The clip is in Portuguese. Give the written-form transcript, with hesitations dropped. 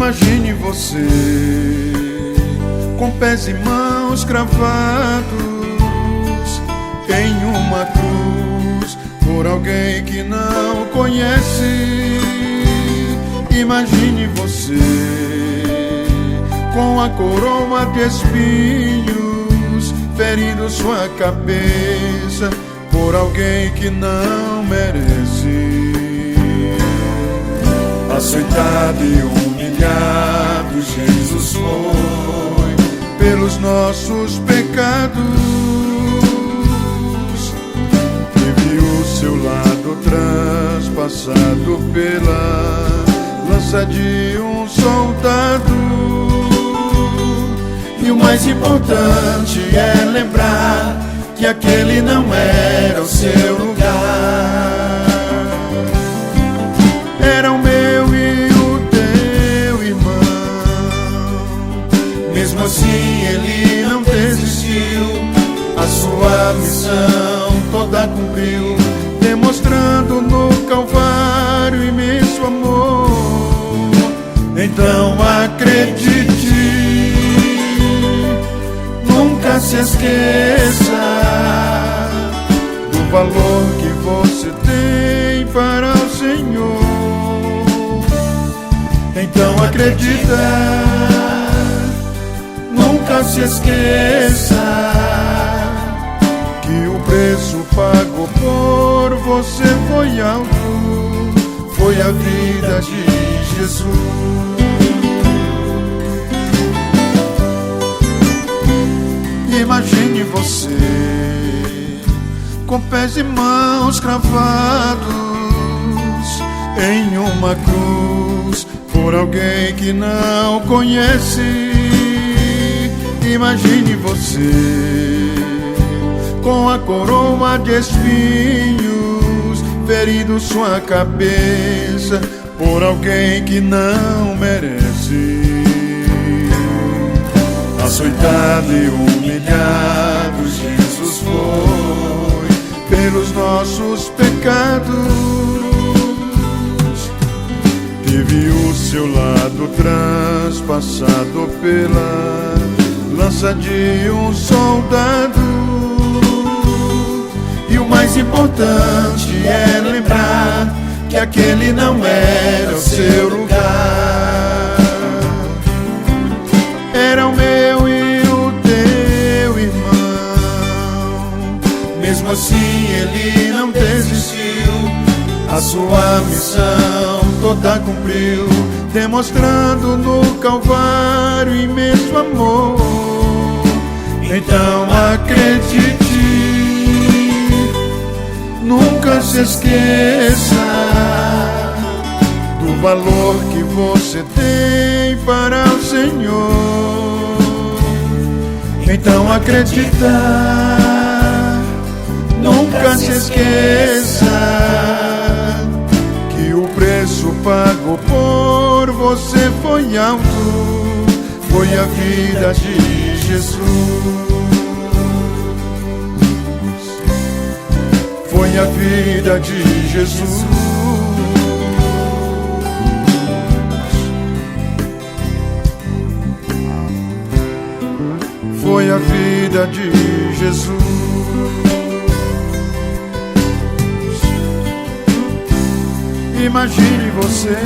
Imagine você com pés e mãos cravados em uma cruz por alguém que não conhece. Imagine você com a coroa de espinhos ferindo sua cabeça por alguém que não merece. Açoitado e humilhado, Jesus foi pelos nossos pecados. Teve o seu lado transpassado pela lança de um soldado. E o mais importante é lembrar que aquele não era o seu lugar. Era o meu e o teu irmão. Mesmo assim ele não desistiu, a sua missão toda cumpriu, demonstrando no Calvário imenso amor. Então acredite, nunca se esqueça do valor que você tem para o Senhor. Então acredita, nunca se esqueça que o preço pago por você foi alto, foi a vida de Jesus. Imagine você com pés e mãos cravados em uma cruz por alguém que não conhece. Imagine você com a coroa de espinhos ferindo sua cabeça por alguém que não merece. Açoitado e humilhado, Jesus foi pelos nossos pecados. Teve o seu lado transpassado pela lança de um soldado. E o mais importante é lembrar que aquele não era o seu lugar. Era o meu e o teu irmão. Mesmo assim ele não desistiu, a sua missão toda cumpriu, demonstrando no Calvário imenso amor. Então acredite, nunca se esqueça do valor que você tem para o Senhor. Então acredita, nunca se esqueça que o preço pago por você foi alto, foi a vida de Jesus. Foi a vida de Jesus. Foi a vida de Jesus. Imagine você